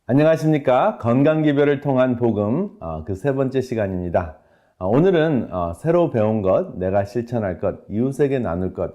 안녕하십니까. 건강기별을 통한 복음 그 세 번째 시간입니다. 오늘은 새로 배운 것, 내가 실천할 것, 이웃에게 나눌 것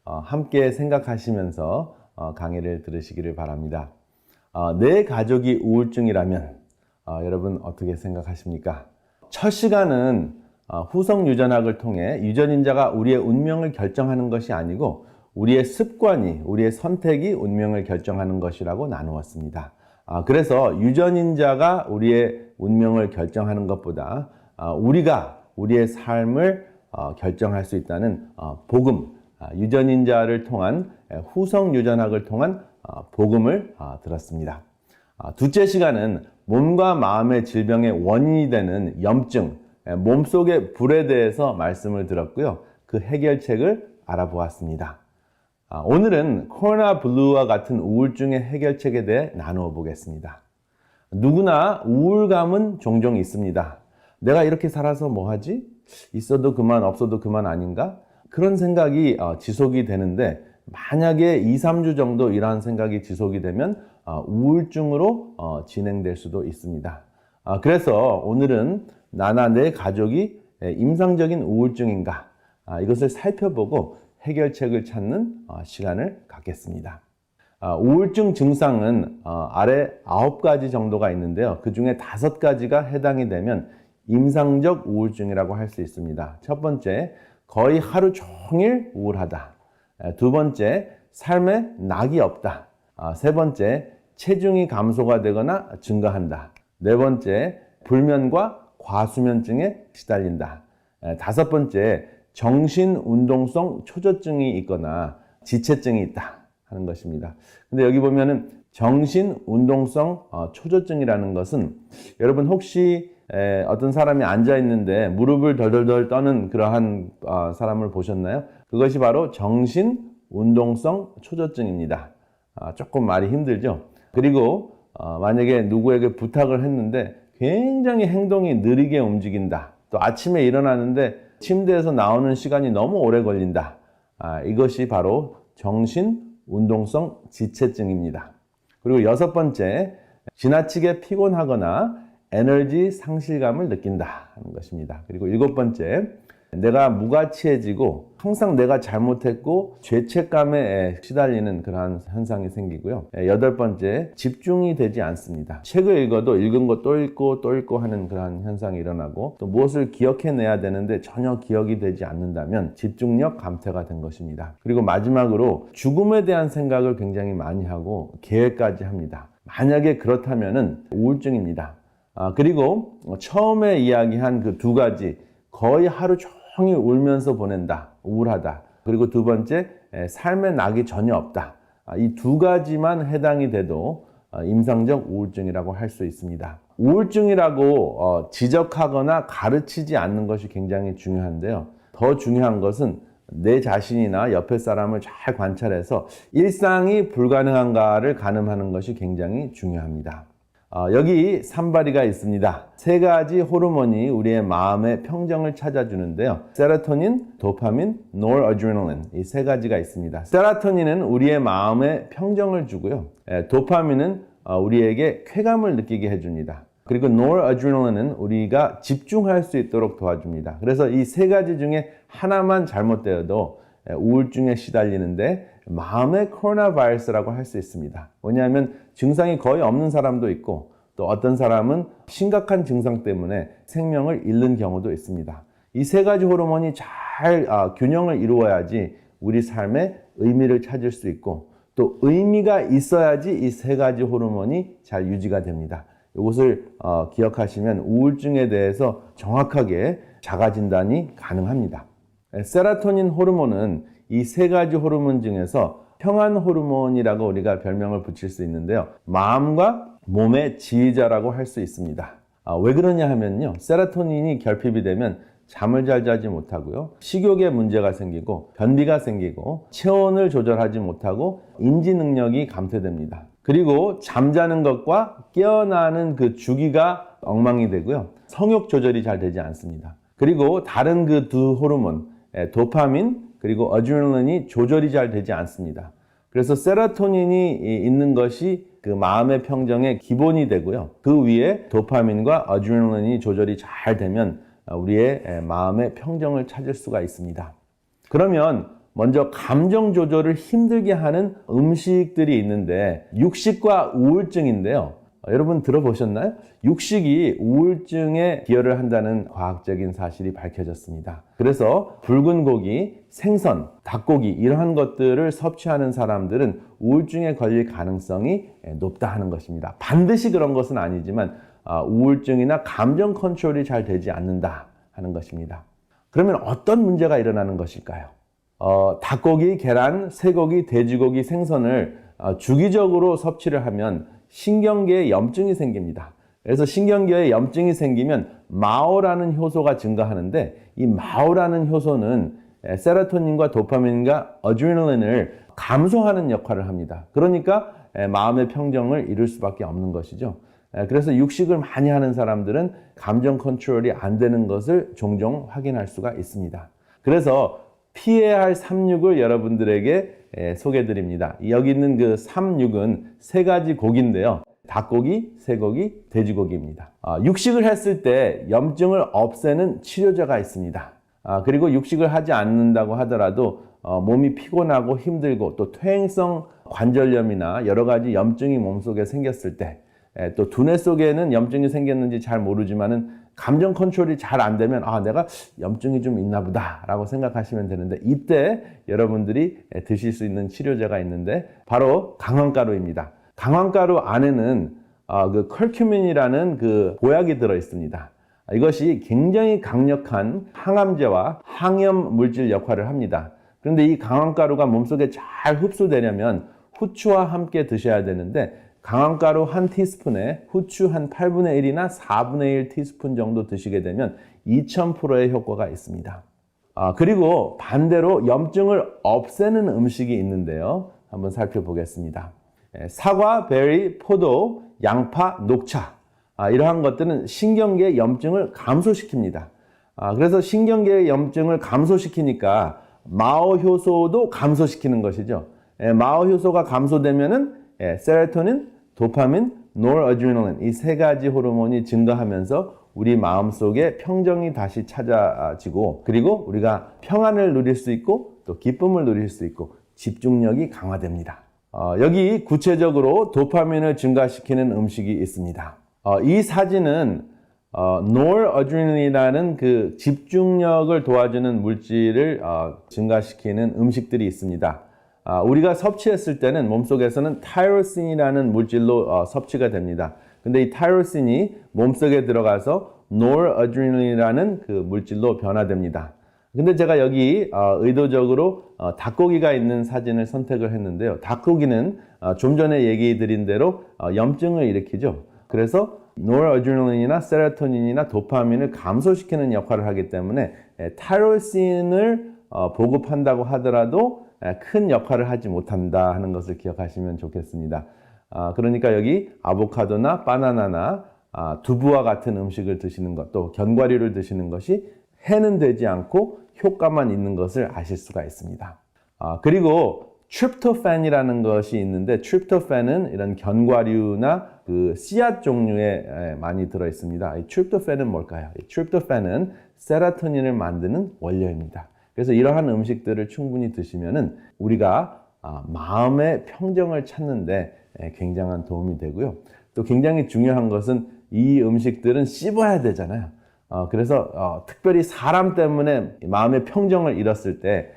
함께 생각하시면서 강의를 들으시기를 바랍니다. 내 가족이 우울증이라면 여러분 어떻게 생각하십니까? 첫 시간은 후성유전학을 통해 유전인자가 우리의 운명을 결정하는 것이 아니고 우리의 습관이, 우리의 선택이 운명을 결정하는 것이라고 나누었습니다. 그래서 유전인자가 우리의 운명을 결정하는 것보다 우리가 우리의 삶을 결정할 수 있다는 복음, 유전인자를 통한 후성유전학을 통한 복음을 들었습니다. 둘째 시간은 몸과 마음의 질병의 원인이 되는 염증, 몸속의 불에 대해서 말씀을 들었고요. 그 해결책을 알아보았습니다. 오늘은 코로나 블루와 같은 우울증의 해결책에 대해 나누어 보겠습니다. 누구나 우울감은 종종 있습니다. 내가 이렇게 살아서 뭐 하지? 있어도 그만 없어도 그만 아닌가? 그런 생각이 지속이 되는데 만약에 2, 3주 정도 이러한 생각이 지속이 되면 우울증으로 진행될 수도 있습니다. 그래서 오늘은 나나 내 가족이 임상적인 우울증인가? 이것을 살펴보고 해결책을 찾는 시간을 갖겠습니다. 우울증 증상은 아래 9가지 정도가 있는데요. 그 중에 5가지가 해당이 되면 임상적 우울증이라고 할 수 있습니다. 첫 번째, 거의 하루 종일 우울하다. 두 번째, 삶에 낙이 없다. 세 번째, 체중이 감소가 되거나 증가한다. 네 번째, 불면과 과수면증에 시달린다. 다섯 번째, 정신운동성 초조증이 있거나 지체증이 있다 하는 것입니다. 근데 여기 보면은 정신운동성 초조증이라는 것은 여러분 혹시 어떤 사람이 앉아 있는데 무릎을 덜덜덜 떠는 그러한 사람을 보셨나요? 그것이 바로 정신운동성 초조증입니다. 조금 말이 힘들죠? 그리고 만약에 누구에게 부탁을 했는데 굉장히 행동이 느리게 움직인다. 또 아침에 일어나는데 침대에서 나오는 시간이 너무 오래 걸린다. 이것이 바로 정신운동성 지체증입니다. 그리고 6번째, 지나치게 피곤하거나 에너지 상실감을 느낀다 하는 것입니다. 그리고 7번째, 내가 무가치해지고 항상 내가 잘못했고 죄책감에 시달리는 그러한 현상이 생기고요. 8번째, 집중이 되지 않습니다. 책을 읽어도 읽은 거 또 읽고 또 읽고 하는 그러한 현상이 일어나고 또 무엇을 기억해내야 되는데 전혀 기억이 되지 않는다면 집중력 감퇴가 된 것입니다. 그리고 마지막으로 죽음에 대한 생각을 굉장히 많이 하고 계획까지 합니다. 만약에 그렇다면은 우울증입니다. 그리고 처음에 이야기한 그 2가지, 거의 하루 종일 울면서 보낸다, 우울하다. 그리고 두 번째, 삶의 낙이 전혀 없다. 이 2가지만 해당이 돼도 임상적 우울증이라고 할 수 있습니다. 우울증이라고 지적하거나 가르치지 않는 것이 굉장히 중요한데요. 더 중요한 것은 내 자신이나 옆에 사람을 잘 관찰해서 일상이 불가능한가를 가늠하는 것이 굉장히 중요합니다. 여기 산바리가 있습니다. 3가지 호르몬이 우리의 마음의 평정을 찾아주는데요. 세로토닌, 도파민, 노르아드레날린, 이 3가지가 있습니다. 세로토닌은 우리의 마음에 평정을 주고요. 도파민은 우리에게 쾌감을 느끼게 해줍니다. 그리고 노르아드레날린은 우리가 집중할 수 있도록 도와줍니다. 그래서 이 3가지 중에 하나만 잘못되어도 우울증에 시달리는데 마음의 코로나 바이러스라고 할 수 있습니다. 왜냐하면 증상이 거의 없는 사람도 있고 또 어떤 사람은 심각한 증상 때문에 생명을 잃는 경우도 있습니다. 이 3가지 호르몬이 잘 균형을 이루어야지 우리 삶에 의미를 찾을 수 있고 또 의미가 있어야지 이 3가지 호르몬이 잘 유지가 됩니다. 이것을 기억하시면 우울증에 대해서 정확하게 자가진단이 가능합니다. 세로토닌 호르몬은 이 3가지 호르몬 중에서 평안 호르몬이라고 우리가 별명을 붙일 수 있는데요. 마음과 몸의 지휘자라고 할 수 있습니다. 왜 그러냐 하면요. 세로토닌이 결핍이 되면 잠을 잘 자지 못하고요. 식욕에 문제가 생기고 변비가 생기고 체온을 조절하지 못하고 인지 능력이 감퇴됩니다. 그리고 잠자는 것과 깨어나는 그 주기가 엉망이 되고요. 성욕 조절이 잘 되지 않습니다. 그리고 다른 그 2 호르몬, 도파민 그리고 어드레날린이 조절이 잘 되지 않습니다. 그래서 세로토닌이 있는 것이 그 마음의 평정의 기본이 되고요. 그 위에 도파민과 아드레날린이 조절이 잘 되면 우리의 마음의 평정을 찾을 수가 있습니다. 그러면 먼저 감정 조절을 힘들게 하는 음식들이 있는데 육식과 우울증인데요. 여러분 들어보셨나요? 육식이 우울증에 기여를 한다는 과학적인 사실이 밝혀졌습니다. 그래서 붉은 고기, 생선, 닭고기 이러한 것들을 섭취하는 사람들은 우울증에 걸릴 가능성이 높다 하는 것입니다. 반드시 그런 것은 아니지만 우울증이나 감정 컨트롤이 잘 되지 않는다 하는 것입니다. 그러면 어떤 문제가 일어나는 것일까요? 닭고기, 계란, 쇠고기, 돼지고기, 생선을 주기적으로 섭취를 하면 신경계에 염증이 생깁니다. 그래서 신경계에 염증이 생기면 마오라는 효소가 증가하는데 이 마오라는 효소는 세로토닌과 도파민과 아드레날린을 감소하는 역할을 합니다. 그러니까 마음의 평정을 이룰 수밖에 없는 것이죠. 그래서 육식을 많이 하는 사람들은 감정 컨트롤이 안 되는 것을 종종 확인할 수가 있습니다. 그래서 피해야 할 3육을 여러분들에게 소개해 드립니다. 여기 있는 그 3육은 세 가지 고기인데요. 닭고기, 쇠고기, 돼지고기입니다. 육식을 했을 때 염증을 없애는 치료제가 있습니다. 그리고 육식을 하지 않는다고 하더라도 몸이 피곤하고 힘들고 또 퇴행성 관절염이나 여러 가지 염증이 몸속에 생겼을 때 또 두뇌 속에는 염증이 생겼는지 잘 모르지만은 감정 컨트롤이 잘 안 되면 내가 염증이 좀 있나 보다 라고 생각하시면 되는데 이때 여러분들이 드실 수 있는 치료제가 있는데 바로 강황가루입니다. 강황가루 안에는 그 커큐민이라는 그 보약이 들어 있습니다. 이것이 굉장히 강력한 항암제와 항염 물질 역할을 합니다. 그런데 이 강황가루가 몸속에 잘 흡수되려면 후추와 함께 드셔야 되는데 강황가루 한 티스푼에 후추 한 8분의 1이나 4분의 1 티스푼 정도 드시게 되면 2000%의 효과가 있습니다. 그리고 반대로 염증을 없애는 음식이 있는데요. 한번 살펴보겠습니다. 사과, 베리, 포도, 양파, 녹차 이러한 것들은 신경계의 염증을 감소시킵니다. 그래서 신경계의 염증을 감소시키니까 마오 효소도 감소시키는 것이죠. 마오 효소가 감소되면은 세로토닌, 도파민, 노르아드레날린 이 세 가지 호르몬이 증가하면서 우리 마음속에 평정이 다시 찾아지고 그리고 우리가 평안을 누릴 수 있고 또 기쁨을 누릴 수 있고 집중력이 강화됩니다. 여기 구체적으로 도파민을 증가시키는 음식이 있습니다. 이 사진은 노르아드레날린이라는 그 집중력을 도와주는 물질을 증가시키는 음식들이 있습니다. 우리가 섭취했을 때는 몸속에서는 타이로신이라는 물질로 섭취가 됩니다. 근데 이 타이로신이 몸속에 들어가서 노르아드레날린이라는 그 물질로 변화됩니다. 근데 제가 여기 의도적으로 닭고기가 있는 사진을 선택을 했는데요. 닭고기는 좀 전에 얘기 드린 대로 염증을 일으키죠. 그래서 노르아드레날린이나 세로토닌이나 도파민을 감소시키는 역할을 하기 때문에 타이로신을 보급한다고 하더라도 큰 역할을 하지 못한다 하는 것을 기억하시면 좋겠습니다. 그러니까 여기 아보카도나 바나나나 두부와 같은 음식을 드시는 것, 또 견과류를 드시는 것이 해는 되지 않고 효과만 있는 것을 아실 수가 있습니다. 그리고 트립토판이라는 것이 있는데 트립토판은 이런 견과류나 그 씨앗 종류에 많이 들어 있습니다. 이 트립토판은 뭘까요? 이 트립토판은 세로토닌을 만드는 원료입니다. 그래서 이러한 음식들을 충분히 드시면은 우리가 마음의 평정을 찾는데 굉장한 도움이 되고요. 또 굉장히 중요한 것은 이 음식들은 씹어야 되잖아요. 그래서 특별히 사람 때문에 마음의 평정을 잃었을 때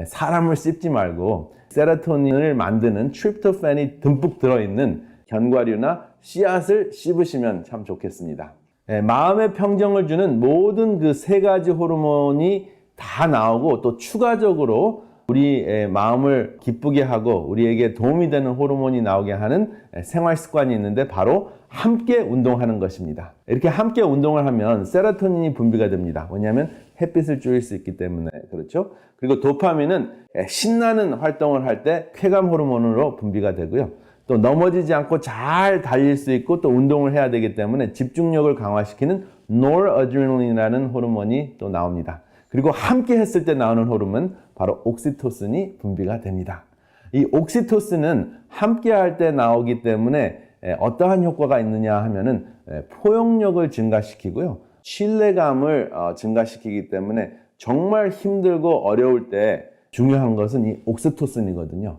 사람을 씹지 말고 세로토닌을 만드는 트립토판이 듬뿍 들어있는 견과류나 씨앗을 씹으시면 참 좋겠습니다. 마음의 평정을 주는 모든 그 세 가지 호르몬이 다 나오고 또 추가적으로 우리의 마음을 기쁘게 하고 우리에게 도움이 되는 호르몬이 나오게 하는 생활 습관이 있는데 바로 함께 운동하는 것입니다. 이렇게 함께 운동을 하면 세로토닌이 분비가 됩니다. 왜냐하면 햇빛을 쬐일 수 있기 때문에 그렇죠. 그리고 도파민은 신나는 활동을 할 때 쾌감 호르몬으로 분비가 되고요. 또 넘어지지 않고 잘 달릴 수 있고 또 운동을 해야 되기 때문에 집중력을 강화시키는 노르아드레날린이라는 호르몬이 또 나옵니다. 그리고 함께 했을 때 나오는 호르몬 바로 옥시토신이 분비가 됩니다. 이 옥시토신은 함께 할 때 나오기 때문에 어떠한 효과가 있느냐 하면은 포용력을 증가시키고요. 신뢰감을 증가시키기 때문에 정말 힘들고 어려울 때 중요한 것은 이 옥시토신이거든요.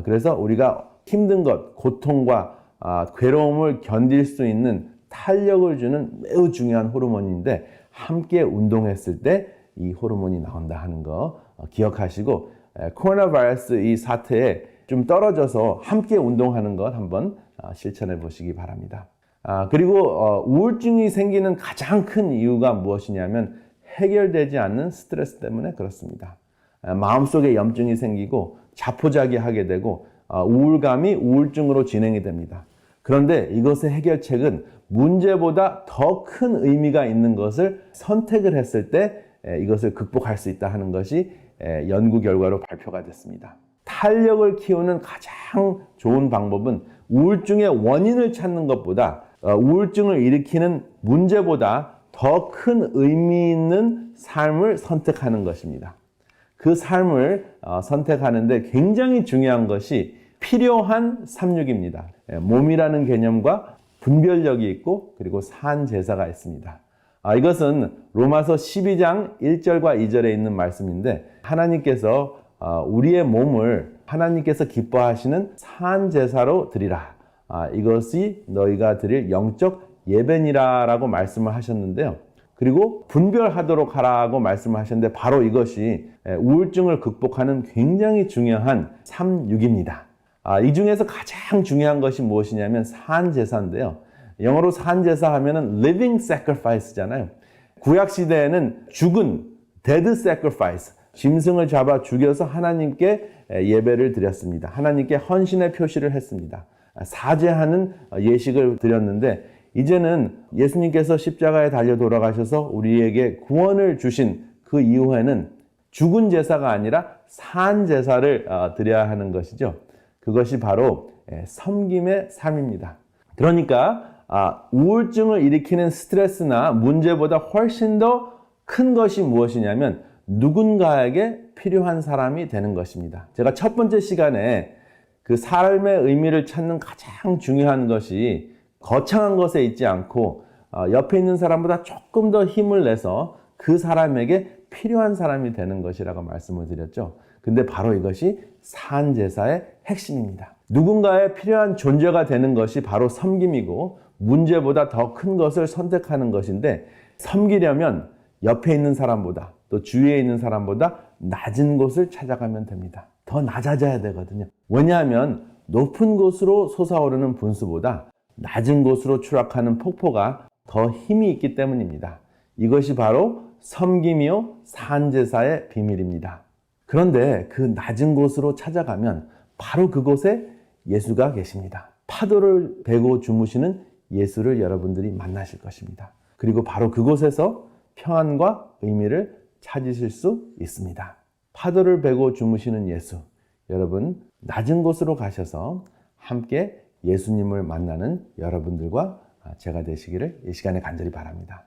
그래서 우리가 힘든 것, 고통과 괴로움을 견딜 수 있는 탄력을 주는 매우 중요한 호르몬인데 함께 운동했을 때 이 호르몬이 나온다 하는 거 기억하시고 코로나 바이러스 이 사태에 좀 떨어져서 함께 운동하는 것 한번 실천해 보시기 바랍니다. 그리고 우울증이 생기는 가장 큰 이유가 무엇이냐면 해결되지 않는 스트레스 때문에 그렇습니다. 마음속에 염증이 생기고 자포자기하게 되고 우울감이 우울증으로 진행이 됩니다. 그런데 이것의 해결책은 문제보다 더 큰 의미가 있는 것을 선택을 했을 때 이것을 극복할 수 있다 하는 것이 연구 결과로 발표가 됐습니다. 탄력을 키우는 가장 좋은 방법은 우울증의 원인을 찾는 것보다 우울증을 일으키는 문제보다 더 큰 의미 있는 삶을 선택하는 것입니다. 그 삶을 선택하는데 굉장히 중요한 것이 필요한 삼육입니다. 몸이라는 개념과 분별력이 있고 그리고 산제사가 있습니다. 이것은 로마서 12장 1절과 2절에 있는 말씀인데 하나님께서 우리의 몸을 하나님께서 기뻐하시는 산제사로 드리라. 이것이 너희가 드릴 영적 예배니라 라고 말씀을 하셨는데요. 그리고 분별하도록 하라고 말씀을 하셨는데 바로 이것이 우울증을 극복하는 굉장히 중요한 삼육입니다. 이 중에서 가장 중요한 것이 무엇이냐면 산제사인데요. 영어로 산제사 하면은 living sacrifice잖아요. 구약 시대에는 죽은 dead sacrifice, 짐승을 잡아 죽여서 하나님께 예배를 드렸습니다. 하나님께 헌신의 표시를 했습니다. 사죄하는 예식을 드렸는데 이제는 예수님께서 십자가에 달려 돌아가셔서 우리에게 구원을 주신 그 이후에는 죽은 제사가 아니라 산 제사를 드려야 하는 것이죠. 그것이 바로 섬김의 삶입니다. 그러니까 우울증을 일으키는 스트레스나 문제보다 훨씬 더 큰 것이 무엇이냐면 누군가에게 필요한 사람이 되는 것입니다. 제가 첫 번째 시간에 그 삶의 의미를 찾는 가장 중요한 것이 거창한 것에 있지 않고 옆에 있는 사람보다 조금 더 힘을 내서 그 사람에게 필요한 사람이 되는 것이라고 말씀을 드렸죠. 근데 바로 이것이 산제사의 핵심입니다. 누군가의 필요한 존재가 되는 것이 바로 섬김이고 문제보다 더 큰 것을 선택하는 것인데 섬기려면 옆에 있는 사람보다 또 주위에 있는 사람보다 낮은 곳을 찾아가면 됩니다. 더 낮아져야 되거든요. 왜냐하면 높은 곳으로 솟아오르는 분수보다 낮은 곳으로 추락하는 폭포가 더 힘이 있기 때문입니다. 이것이 바로 섬김이요 산제사의 비밀입니다. 그런데 그 낮은 곳으로 찾아가면 바로 그곳에 예수가 계십니다. 파도를 베고 주무시는 예수를 여러분들이 만나실 것입니다. 그리고 바로 그곳에서 평안과 의미를 찾으실 수 있습니다. 파도를 베고 주무시는 예수, 여러분 낮은 곳으로 가셔서 함께 예수님을 만나는 여러분들과 제가 되시기를 이 시간에 간절히 바랍니다.